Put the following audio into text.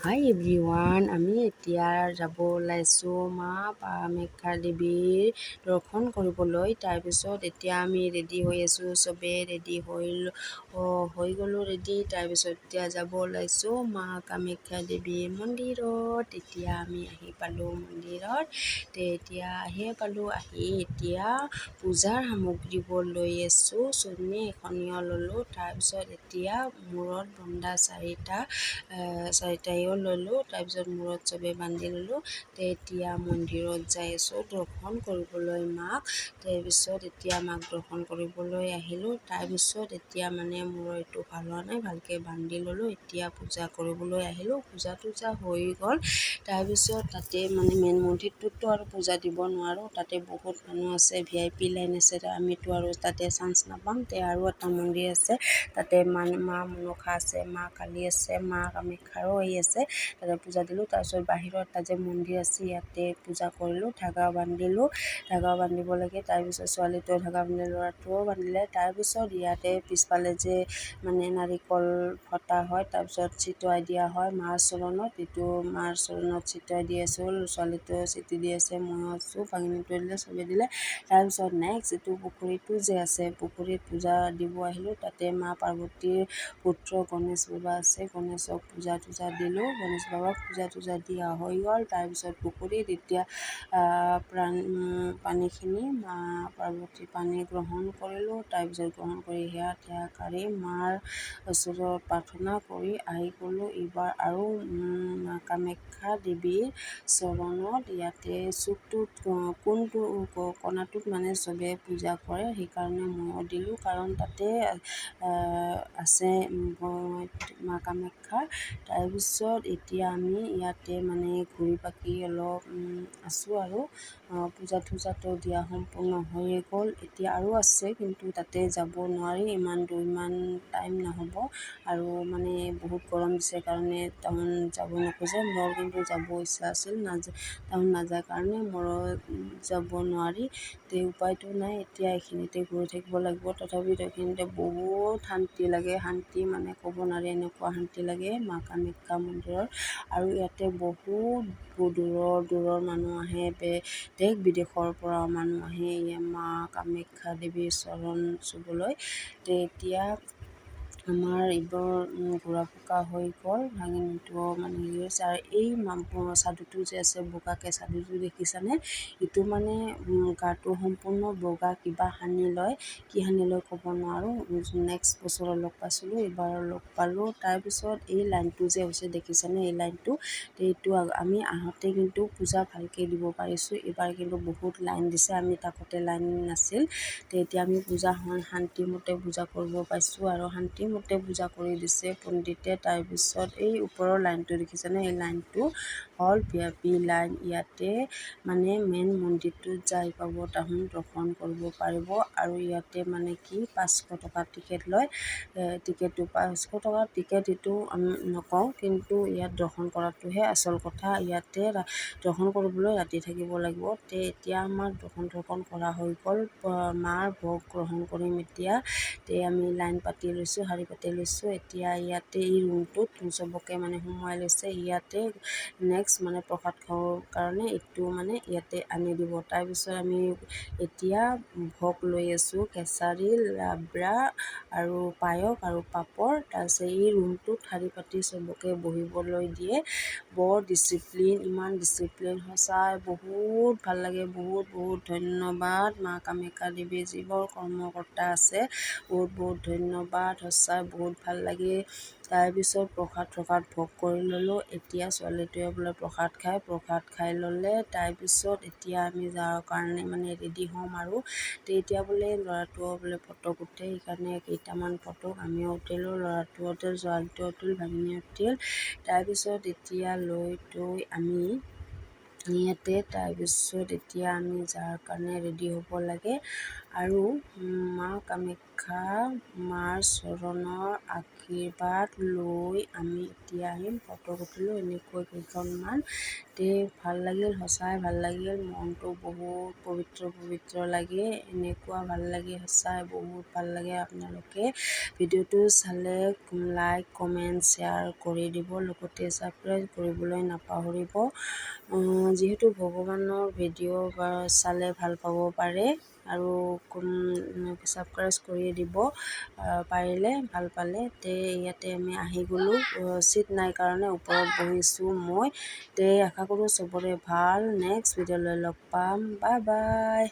হাই everyone, আমি এতিয়া যাব ওলাইছোঁ মা কামাখ্যা দেৱীৰ দৰ্শন কৰিবলৈ। তাৰপিছত এতিয়া আমি ৰেডি হৈ আছোঁ, চবেই ৰেডি হৈ গ'লোঁ ৰেডি। তাৰপিছত এতিয়া যাব ওলাইছোঁ মা কামাখ্যা দেৱীৰ মন্দিৰত। এতিয়া আমি আহি পালোঁ মন্দিৰত। আহি এতিয়া পূজাৰ সামগ্ৰীবোৰ লৈ আছোঁ। চুৰ্ণি এখনিও ল'লোঁ। তাৰপিছত এতিয়া মূৰত বন্ধা চাৰিটাইও ল'লোঁ। তাৰপিছত মূৰত চবেই বান্ধি ল'লোঁ। এতিয়া মন্দিৰত যাই আছোঁ দৰ্শন কৰিবলৈ মাক। তাৰপিছত এতিয়া মাক দৰ্শন কৰিবলৈ আহিলোঁ। তাৰপিছত এতিয়া মানে মূৰৰ এইটো ভাল হোৱা নাই, ভালকৈ বান্ধি ল'লোঁ। এতিয়া পূজা কৰিবলৈ আহিলোঁ। পূজা হৈ গ'ল। তাৰপিছত তাতে মানে মেইন মন্দিৰটোততো আৰু পূজা দিব নোৱাৰোঁ, তাতে বহুত মানুহ আছে, VIP লাইন আছে। আমিতো আৰু তাতে চান্স নাপাম। আৰু এটা মন্দিৰ আছে, তাতে মা মনসা আছে, মা কালী আছে, মা কামাখ্যাৰো আছে, তাতে পূজা দিলোঁ। তাৰপিছত বাহিৰত এটা যে মন্দিৰ আছে, ইয়াতে পূজা কৰিলোঁ। ধাগা বান্ধিব লাগে। তাৰপিছত ছোৱালীটোৱে ধাগা বান্ধিলে, ল'ৰাটোৱেও বান্ধিলে। তাৰপিছত ইয়াতে পিছফালে যে মানে নাৰিকল ফটা হয়, তাৰপিছত ছিটিয়াই দিয়া হয় মাৰ চৰণত। এইটো মাৰ চৰণত ছিটিয়াই দি আছোঁ। ছোৱালীটোৱে ছিটি দি আছে, ময়ো আছোঁ, ভাগিনীটোৱে দিলে, চবেই দিলে। তাৰপিছত নেক্সট এইটো পুখুৰীটো যে আছে, পুখুৰীত পূজা দিব আহিলোঁ। তাতে মা পাৰ্বতীৰ পুত্ৰ গণেশ বাবা আছে, গণেশক পূজা দিলোঁ। গণেশ বাবাক পূজা দিয়া হৈ গ'ল। তাৰপিছত পুখুৰীত এতিয়া পানীখিনি মা পাৰ্বতী পানী গ্ৰহণ কৰিলোঁ। তাৰপিছত গ্ৰহণ কৰি সেয়া কাঢ়ি মাৰ ওচৰত প্ৰাৰ্থনা কৰি আহি গ'লোঁ। এইবাৰ আৰু মা কামাখ্যা দেৱীৰ চৰণত ইয়াতে চুকটোত কোনটো কণাটোত মানে চবেই পূজা কৰে, সেইকাৰণে ময়ো দিলোঁ। কাৰণ তাতে আছে মা কামাখ্যা। তাৰপিছত এতিয়া আমি ইয়াতে মানে ঘূৰি পাকি অলপ আছোঁ আৰু পূজাটো দিয়া সম্পূৰ্ণ হৈয়ে গ'ল। এতিয়া আৰু আছে, কিন্তু তাতে যাব নোৱাৰি, ইমান টাইম নহ'ব। আৰু মানে বহুত গৰম দিছে কাৰণে টাউন যাব নোখোজে। মোৰ কিন্তু যাব ইচ্ছা আছিল, টাউন নাযায় কাৰণে মোৰো যাব নোৱাৰি। উপায়টো নাই, এতিয়া এইখিনিতে ঘূৰি থাকিব লাগিব। তথাপিতো এইখিনিতে বহুত শান্তি লাগে, শান্তি মানে ক'ব নোৱাৰি, এনেকুৱা শান্তি লাগে মা কামাখ্যা মন্দিৰৰ। আৰু ইয়াতে বহুত দূৰৰ মানুহ আহে, দেশ বিদেশৰ পৰা মানুহ আহে মা কামাখ্যা দেৱীৰ চৰণ চুবলৈ। এতিয়া আমাৰ এইবোৰ ঘূৰা পকা হৈ গ'ল। ভাগিনীটো মানে হেৰি হৈছে। আৰু এই চাদুটো যে আছে, বগাকৈ চাদুটো দেখিছানে? এইটো মানে গাটো সম্পূৰ্ণ বগা, কিবা সানি লয়, কি সানি লয় ক'ব নোৱাৰোঁ। নেক্সট বছৰত লগ পাইছিলোঁ, এইবাৰ লগ পালোঁ। তাৰপিছত এই লাইনটো যে হৈছে দেখিছানে? এই লাইনটো এইটো আমি আহোঁতে কিন্তু পূজা ভালকৈ দিব পাৰিছোঁ। এইবাৰ কিন্তু বহুত লাইন দিছে, আমি থাকোঁতে লাইন নাছিল। এতিয়া আমি পূজা শান্তিমতে পূজা কৰিব পাইছোঁ, আৰু শান্তিমতে পূজা কৰি দিছে পণ্ডিতে। তাৰপিছত এই ওপৰৰ লাইনটো দেখিছানে? এই লাইনটো হ'ল VIP লাইন। ইয়াতে মানে মেইন মন্দিৰটোত যাই পাব, তাহোন দৰ্শন কৰিব পাৰিব। আৰু ইয়াতে মানে কি 500 টকা টিকেট লয়। টিকেটটো 500 টকা টিকেট, এইটো আমি নকওঁ, কিন্তু ইয়াত দৰ্শন কৰাটোহে আচল কথা। ইয়াতে দৰ্শন কৰিবলৈ ৰাতি থাকিব লাগিব। এতিয়া আমাৰ দৰ্শন কৰা হৈ গ'ল। মাৰ ভোগ গ্ৰহণ কৰিম এতিয়া। আমি লাইন পাতি লৈছোঁ, শাৰী পাতি লৈছোঁ। এতিয়া ইয়াতে এই ৰুমটোত চবকে মানে সোমোৱাই লৈছে। ইয়াতে নেক্সট মানে প্ৰসাদ খাবৰ কাৰণে এইটো মানে ইয়াতে আনি দিব। তাৰপিছত আমি এতিয়া ভোগ লৈ আছোঁ, কেচাৰী, লাবৰা আৰু পায়স আৰু পাপৰ। তাৰপিছত এই ৰুমটোত শাৰী পাতি চবকে বহিবলৈ দিয়ে। বৰ ডিচিপ্লিন, ইমান ডিচিপ্লিন, সঁচাই বহুত ভাল লাগে। বহুত ধন্যবাদ মা কামাখ্যা দেৱীৰ যিবোৰ কৰ্মকৰ্তা আছে, বহুত ধন্যবাদ, সঁচাই বহুত ভাল লাগে। তাৰপিছত প্ৰসাদ ভোগ কৰি ল'লোঁ। এতিয়া ছোৱালীটোৱে বোলে প্ৰসাদ খাই ল'লে। তাৰপিছত এতিয়া আমি যাৱাৰ কাৰণে মানে ৰেডি হ'ম আৰু। এতিয়া বোলে ল'ৰাটোও বোলে ফটো উঠে, সেইকাৰণে কেইটামান ফটো আমিও উঠিলোঁ, ল'ৰাটোও উঠিল, ছোৱালীটোও উঠিল, ভাগিনী উঠিল। তাৰপিছত এতিয়া লৈ আমি ইয়াতে, তাৰপিছত এতিয়া আমি যাৰ কাৰণে ৰেডি হ'ব লাগে। আৰু মা কামাখ্যা মাৰ চৰণৰ আশীৰ্বাদ লৈ আমি এতিয়া আহিম। ফটো উঠিলোঁ এনেকৈ কেইখনমান। ভাল লাগিল, সঁচাই ভাল লাগিল। মনটো বহুত পবিত্ৰ লাগে। এনেকুৱা ভাল লাগে, সঁচাই বহুত ভাল লাগে। আপোনালোকে ভিডিঅ'টো চালে লাইক, কমেণ্ট, শ্বেয়াৰ কৰি দিব। লগতে ছাবস্ক্ৰাইব কৰিবলৈ নাপাহৰিব। যিহেতু ভগৱানৰ ভিডিঅ' চালে ভাল পাব পাৰে আৰু ছাবস্ক্ৰাইব কৰি দিব পাৰিলে, ভাল পালে। ইয়াতে আমি আহি গ'লোঁ। চিট নাই কাৰণে ওপৰত বহিছোঁ মই। আশা কৰোঁ চবৰে ভাল। নেক্সট ভিডিঅ'লৈ লগ পাম। Bye bye.